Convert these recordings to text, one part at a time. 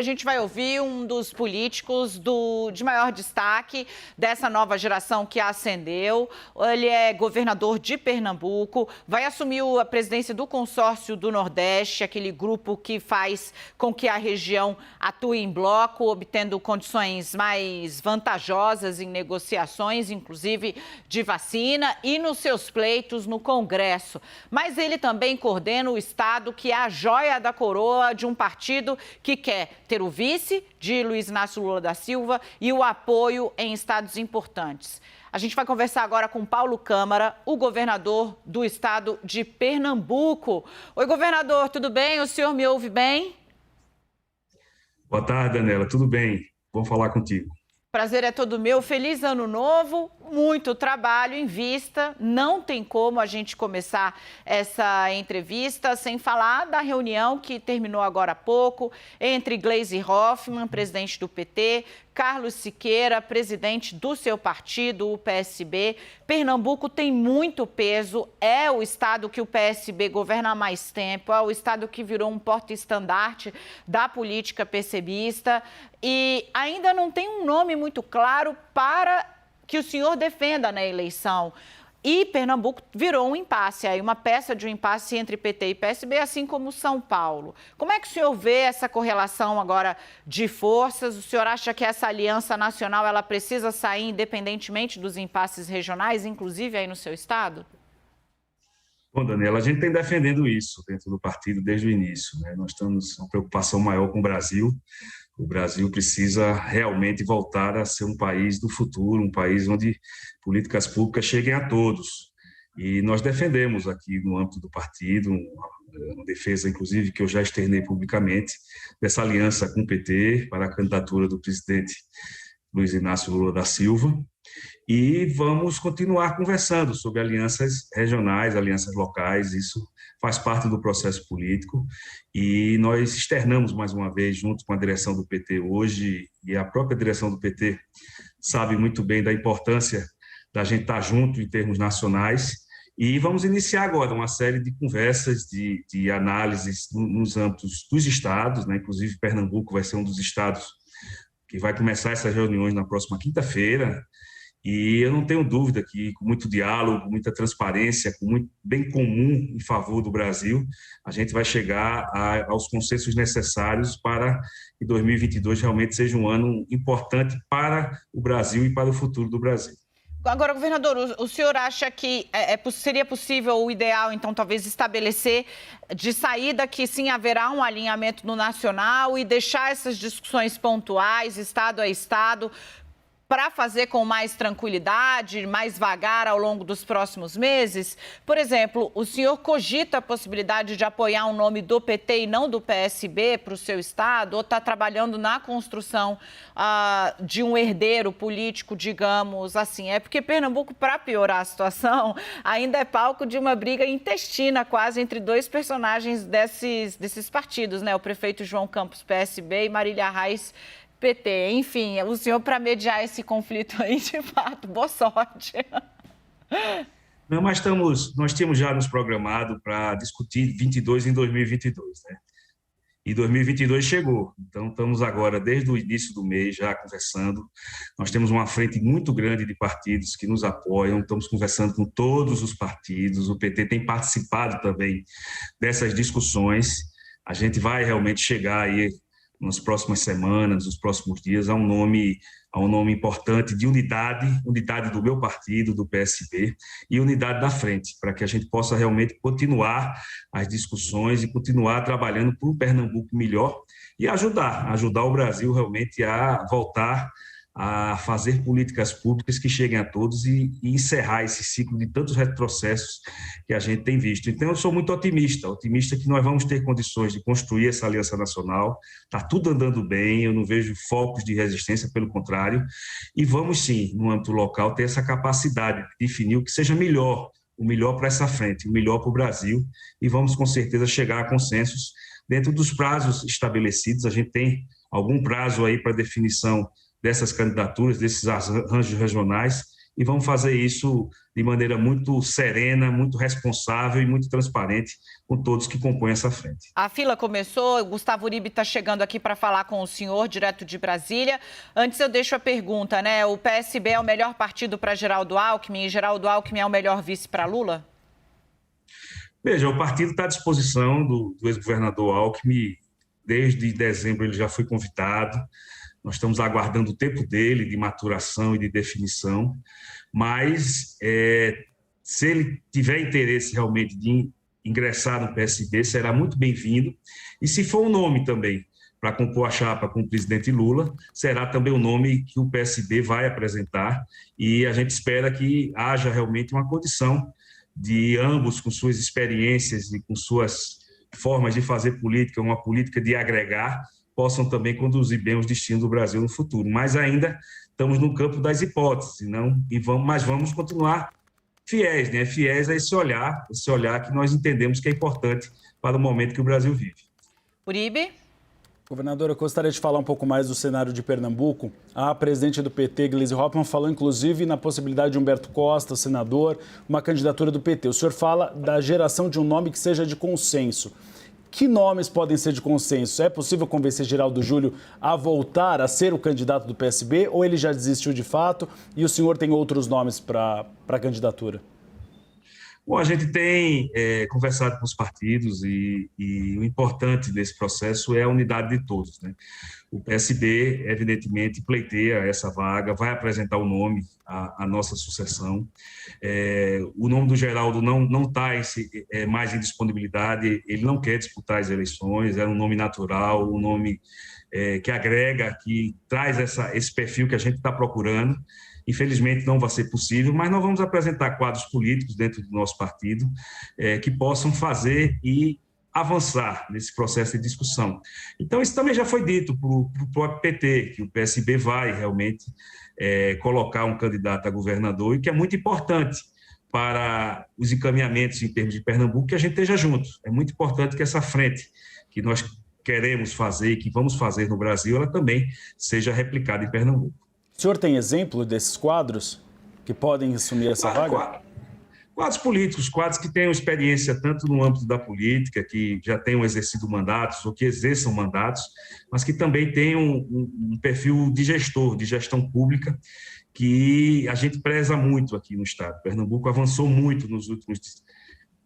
A gente vai ouvir um dos políticos de maior destaque dessa nova geração que ascendeu. Ele é governador de Pernambuco, vai assumir a presidência do Consórcio do Nordeste, aquele grupo que faz com que a região atue em bloco, obtendo condições mais vantajosas em negociações, inclusive de vacina, e nos seus pleitos no Congresso. Mas ele também coordena o Estado, que é a joia da coroa de um partido que quer ter o vice de Luiz Inácio Lula da Silva e o apoio em estados importantes. A gente vai conversar agora com Paulo Câmara, o governador do estado de Pernambuco. Oi, governador, tudo bem? O senhor me ouve bem? Boa tarde, Daniela. Tudo bem? Vou falar contigo. Prazer é todo meu. Feliz ano novo, muito trabalho em vista. Não tem como a gente começar essa entrevista sem falar da reunião que terminou agora há pouco entre Gleisi Hoffmann, presidente do PT, Carlos Siqueira, presidente do seu partido, o PSB. Pernambuco tem muito peso, é o estado que o PSB governa há mais tempo, é o estado que virou um porta-estandarte da política PSBista e ainda não tem um nome muito claro para que o senhor defenda na eleição. E Pernambuco virou um impasse, aí uma peça de um impasse entre PT e PSB, assim como São Paulo. Como é que o senhor vê essa correlação agora de forças? O senhor acha que essa aliança nacional ela precisa sair independentemente dos impasses regionais, inclusive aí no seu estado? Bom, Daniela, a gente tem defendendo isso dentro do partido desde o início, né? Nós temos uma preocupação maior com o Brasil. O Brasil precisa realmente voltar a ser um país do futuro, um país onde políticas públicas cheguem a todos. E nós defendemos aqui no âmbito do partido, uma defesa, inclusive, que eu já externei publicamente, dessa aliança com o PT para a candidatura do presidente Luiz Inácio Lula da Silva. E vamos continuar conversando sobre alianças regionais, alianças locais, isso faz parte do processo político e nós externamos mais uma vez, junto com a direção do PT hoje, e a própria direção do PT sabe muito bem da importância da gente estar junto em termos nacionais, e vamos iniciar agora uma série de conversas, de análises nos âmbitos dos estados, né? Inclusive Pernambuco vai ser um dos estados que vai começar essas reuniões na próxima quinta-feira. E eu não tenho dúvida que, com muito diálogo, com muita transparência, com muito bem comum em favor do Brasil, a gente vai chegar aos consensos necessários para que 2022 realmente seja um ano importante para o Brasil e para o futuro do Brasil. Agora, governador, o senhor acha que seria possível, o ideal, então, talvez estabelecer de saída que sim haverá um alinhamento no nacional e deixar essas discussões pontuais, estado a estado, para fazer com mais tranquilidade, mais vagar ao longo dos próximos meses? Por exemplo, o senhor cogita a possibilidade de apoiar um nome do PT e não do PSB para o seu estado? Ou está trabalhando na construção de um herdeiro político, digamos assim? É porque Pernambuco, para piorar a situação, ainda é palco de uma briga intestina quase entre dois personagens desses partidos, né? O prefeito João Campos, PSB, e Marília Reis, PT. Enfim, o senhor, para mediar esse conflito aí, de fato, boa sorte. Não, mas nós tínhamos já nos programado para discutir 22 em 2022, né? E 2022 chegou, então estamos agora, desde o início do mês, já conversando. Nós temos uma frente muito grande de partidos que nos apoiam, estamos conversando com todos os partidos, o PT tem participado também dessas discussões. A gente vai realmente chegar aí nas próximas semanas, nos próximos dias, a um nome importante de unidade do meu partido, do PSB, e unidade da frente, para que a gente possa realmente continuar as discussões e continuar trabalhando por um Pernambuco melhor e ajudar o Brasil realmente a voltar a fazer políticas públicas que cheguem a todos e encerrar esse ciclo de tantos retrocessos que a gente tem visto. Então, eu sou muito otimista que nós vamos ter condições de construir essa aliança nacional, está tudo andando bem, eu não vejo focos de resistência, pelo contrário, e vamos sim, no âmbito local, ter essa capacidade de definir o que seja melhor, o melhor para essa frente, o melhor para o Brasil, e vamos com certeza chegar a consensos dentro dos prazos estabelecidos. A gente tem algum prazo aí para definição dessas candidaturas, desses arranjos regionais, e vamos fazer isso de maneira muito serena, muito responsável e muito transparente com todos que compõem essa frente. A fila começou, o Gustavo Uribe está chegando aqui para falar com o senhor, direto de Brasília. Antes eu deixo a pergunta, né? O PSB é o melhor partido para Geraldo Alckmin e Geraldo Alckmin é o melhor vice para Lula? Veja, o partido está à disposição do ex-governador Alckmin. Desde dezembro ele já foi convidado. Nós estamos aguardando o tempo dele de maturação e de definição. Mas, se ele tiver interesse realmente de ingressar no PSB, será muito bem-vindo. E se for um nome também para compor a chapa com o presidente Lula, será também o nome que o PSB vai apresentar. E a gente espera que haja realmente uma condição de ambos, com suas experiências e com suas formas de fazer política, uma política de agregar, possam também conduzir bem os destinos do Brasil no futuro. Mas ainda estamos no campo das hipóteses, mas vamos continuar fiéis, né? Fiéis a esse olhar que nós entendemos que é importante para o momento que o Brasil vive. Uribe? Governadora, eu gostaria de falar um pouco mais do cenário de Pernambuco. A presidente do PT, Gleisi Hoffmann, falou inclusive na possibilidade de Humberto Costa, senador, uma candidatura do PT. O senhor fala da geração de um nome que seja de consenso. Que nomes podem ser de consenso? É possível convencer Geraldo Júlio a voltar a ser o candidato do PSB ou ele já desistiu de fato e o senhor tem outros nomes para a candidatura? Bom, a gente tem conversado com os partidos e o importante desse processo é a unidade de todos, né? O PSB, evidentemente, pleiteia essa vaga, vai apresentar o nome à nossa sucessão. O nome do Geraldo não está mais em disponibilidade, ele não quer disputar as eleições, é um nome natural, um nome que agrega, que traz esse perfil que a gente está procurando. Infelizmente não vai ser possível, mas nós vamos apresentar quadros políticos dentro do nosso partido que possam fazer e avançar nesse processo de discussão. Então, isso também já foi dito para o próprio PT, que o PSB vai realmente colocar um candidato a governador e que é muito importante para os encaminhamentos em termos de Pernambuco que a gente esteja junto. É muito importante que essa frente que nós queremos fazer e que vamos fazer no Brasil, ela também seja replicada em Pernambuco. O senhor tem exemplo desses quadros que podem assumir essa vaga? Quadros políticos, quadros que tenham experiência tanto no âmbito da política, que já tenham exercido mandatos ou que exerçam mandatos, mas que também tenham um perfil de gestor, de gestão pública, que a gente preza muito aqui no Estado. Pernambuco avançou muito nos últimos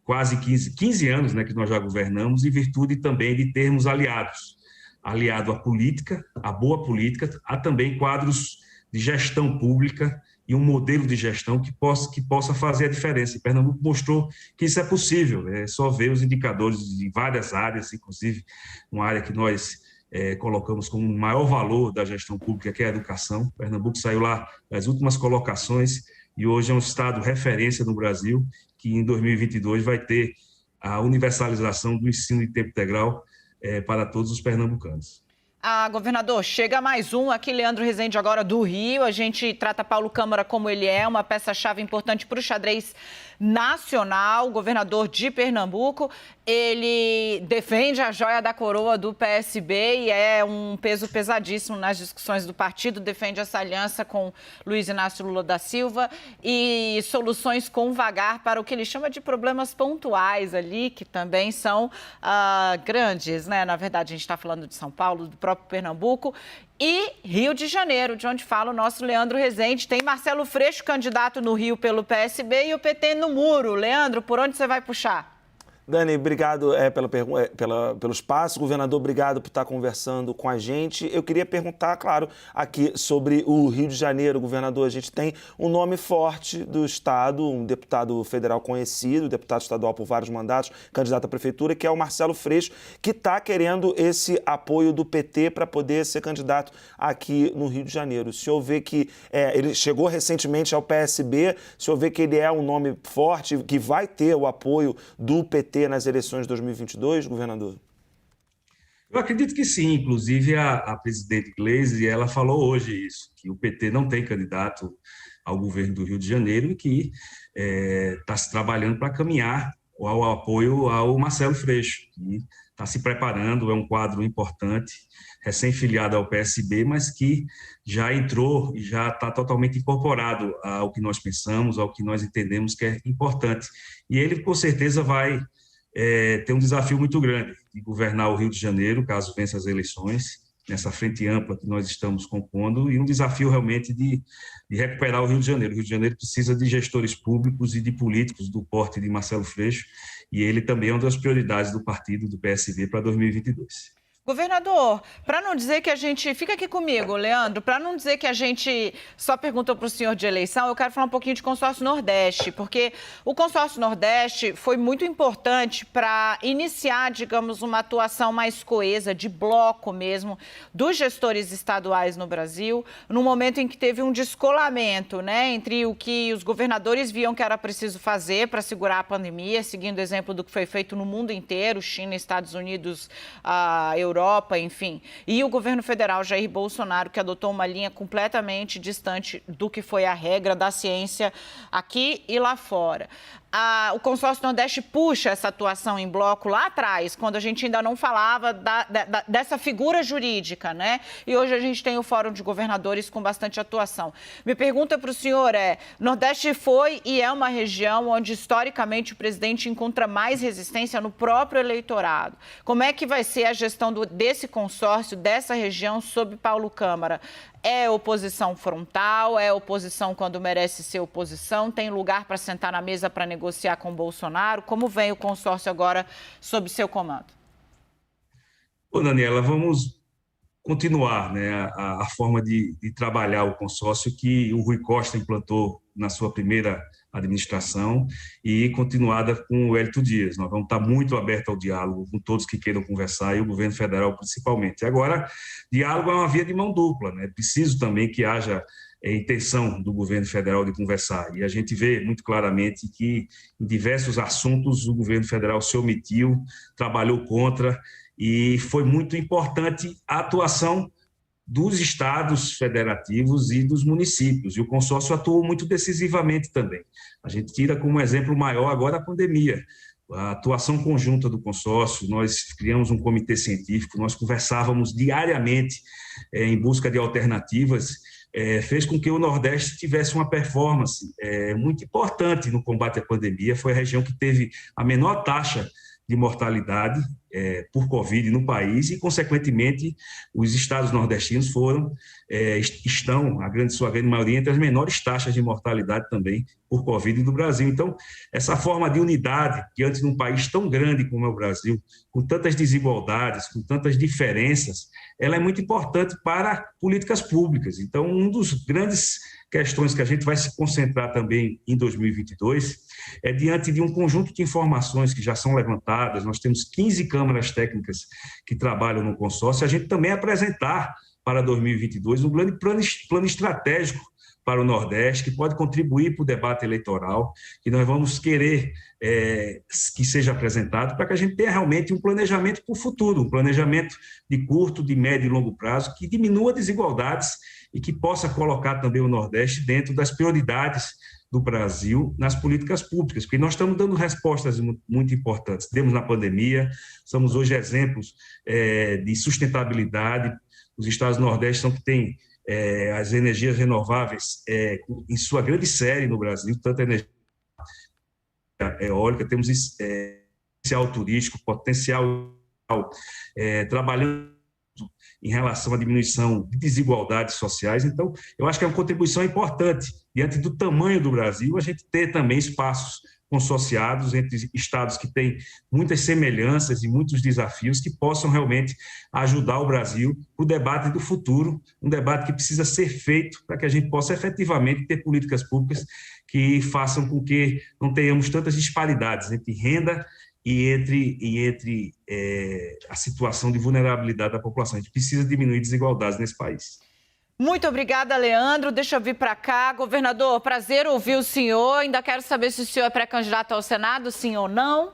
quase 15 anos, né, que nós já governamos, em virtude também de termos aliado à política, à boa política, há também quadros de gestão pública e um modelo de gestão que possa fazer a diferença. E Pernambuco mostrou que isso é possível, é só ver os indicadores de várias áreas, inclusive uma área que nós colocamos como o maior valor da gestão pública, que é a educação. Pernambuco saiu lá das últimas colocações e hoje é um estado referência no Brasil, que em 2022 vai ter a universalização do ensino de tempo integral para todos os pernambucanos. Governador, chega mais um aqui, Leandro Rezende, agora do Rio. A gente trata Paulo Câmara como ele é, uma peça-chave importante para o xadrez nacional, governador de Pernambuco. Ele defende a joia da coroa do PSB e é um peso pesadíssimo nas discussões do partido, defende essa aliança com Luiz Inácio Lula da Silva e soluções com vagar para o que ele chama de problemas pontuais ali, que também são grandes, né? Na verdade, a gente está falando de São Paulo, do próprio Pernambuco e Rio de Janeiro, de onde fala o nosso Leandro Rezende. Tem Marcelo Freixo, candidato no Rio pelo PSB, e o PT no muro. Leandro, por onde você vai puxar? Dani, obrigado pelo espaço. Governador, obrigado por estar conversando com a gente. Eu queria perguntar, claro, aqui sobre o Rio de Janeiro. Governador, a gente tem um nome forte do Estado, um deputado federal conhecido, deputado estadual por vários mandatos, candidato à prefeitura, que é o Marcelo Freixo, que está querendo esse apoio do PT para poder ser candidato aqui no Rio de Janeiro. O senhor vê que ele chegou recentemente ao PSB, o senhor vê que ele é um nome forte, que vai ter o apoio do PT nas eleições de 2022, governador? Eu acredito que sim. Inclusive, a presidente Gleisi, ela falou hoje isso, que o PT não tem candidato ao governo do Rio de Janeiro e que está se trabalhando para caminhar ao apoio ao Marcelo Freixo, que está se preparando, é um quadro importante, recém-filiado ao PSB, mas que já entrou e já está totalmente incorporado ao que nós pensamos, ao que nós entendemos que é importante. E ele, com certeza, vai ter um desafio muito grande de governar o Rio de Janeiro, caso vença as eleições, nessa frente ampla que nós estamos compondo, e um desafio realmente de recuperar o Rio de Janeiro. O Rio de Janeiro precisa de gestores públicos e de políticos do porte de Marcelo Freixo, e ele também é uma das prioridades do partido, do PSB, para 2022. Governador, para não dizer que a gente... Fica aqui comigo, Leandro. Para não dizer que a gente só perguntou para o senhor de eleição, eu quero falar um pouquinho de consórcio Nordeste, porque o consórcio Nordeste foi muito importante para iniciar, digamos, uma atuação mais coesa, de bloco mesmo, dos gestores estaduais no Brasil, no momento em que teve um descolamento, né, entre o que os governadores viam que era preciso fazer para segurar a pandemia, seguindo o exemplo do que foi feito no mundo inteiro, China, Estados Unidos, Europa, enfim, e o governo federal, Jair Bolsonaro, que adotou uma linha completamente distante do que foi a regra da ciência aqui e lá fora. O consórcio Nordeste puxa essa atuação em bloco lá atrás, quando a gente ainda não falava dessa figura jurídica, né? E hoje a gente tem o Fórum de Governadores com bastante atuação. Minha pergunta para o senhor é, Nordeste foi e é uma região onde historicamente o presidente encontra mais resistência no próprio eleitorado. Como é que vai ser a gestão desse consórcio, dessa região, sob Paulo Câmara? É oposição frontal, é oposição quando merece ser oposição, tem lugar para sentar na mesa para negociar com o Bolsonaro? Como vem o consórcio agora sob seu comando? Ô, Daniela, vamos continuar, né, a forma de trabalhar o consórcio que o Rui Costa implantou na sua primeira administração e continuada com o Hélito Dias. Nós vamos estar muito abertos ao diálogo com todos que queiram conversar e o governo federal principalmente. Agora, diálogo é uma via de mão dupla, né? Preciso também que haja intenção do governo federal de conversar. E a gente vê muito claramente que em diversos assuntos o governo federal se omitiu, trabalhou contra, e foi muito importante a atuação dos estados federativos e dos municípios, e o consórcio atuou muito decisivamente também. A gente tira como exemplo maior agora a pandemia, a atuação conjunta do consórcio, nós criamos um comitê científico, nós conversávamos diariamente em busca de alternativas, fez com que o Nordeste tivesse uma performance muito importante no combate à pandemia, foi a região que teve a menor taxa de mortalidade por Covid no país e, consequentemente, os estados nordestinos estão, sua grande maioria, entre as menores taxas de mortalidade também por Covid do Brasil. Então, essa forma de unidade, diante de um país tão grande como é o Brasil, com tantas desigualdades, com tantas diferenças, ela é muito importante para políticas públicas. Então, um dos grandes questões que a gente vai se concentrar também em 2022 é diante de um conjunto de informações que já são levantadas, nós temos 15 câmaras técnicas que trabalham no consórcio, a gente também apresentar para 2022 um grande plano estratégico para o Nordeste, que pode contribuir para o debate eleitoral, que nós vamos querer que seja apresentado para que a gente tenha realmente um planejamento para o futuro, um planejamento de curto, de médio e longo prazo, que diminua desigualdades e que possa colocar também o Nordeste dentro das prioridades do Brasil nas políticas públicas, porque nós estamos dando respostas muito importantes. Demos na pandemia, somos hoje exemplos de sustentabilidade. Os estados do Nordeste são que têm as energias renováveis em sua grande série no Brasil, tanto a energia eólica, temos potencial turístico, potencial trabalhando em relação à diminuição de desigualdades sociais. Então, eu acho que é uma contribuição importante, diante do tamanho do Brasil, a gente ter também espaços consorciados entre estados que têm muitas semelhanças e muitos desafios que possam realmente ajudar o Brasil para o debate do futuro, um debate que precisa ser feito para que a gente possa efetivamente ter políticas públicas que façam com que não tenhamos tantas disparidades entre renda e entre a situação de vulnerabilidade da população. A gente precisa diminuir desigualdades nesse país. Muito obrigada, Leandro. Deixa eu vir para cá. Governador, prazer ouvir o senhor. Ainda quero saber se o senhor é pré-candidato ao Senado, sim ou não.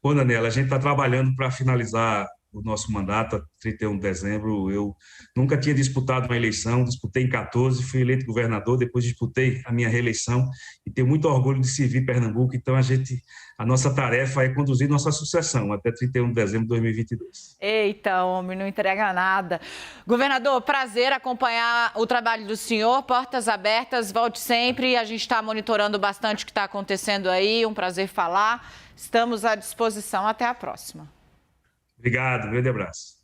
Bom, Daniela, a gente está trabalhando para finalizar o nosso mandato, a 31 de dezembro. Eu nunca tinha disputado uma eleição, disputei em 14, fui eleito governador, depois disputei a minha reeleição e tenho muito orgulho de servir Pernambuco. Então, a nossa tarefa é conduzir nossa sucessão até 31 de dezembro de 2022. Eita, homem, não entrega nada. Governador, prazer acompanhar o trabalho do senhor, portas abertas, volte sempre, a gente está monitorando bastante o que está acontecendo aí, um prazer falar, estamos à disposição, até a próxima. Obrigado, grande abraço.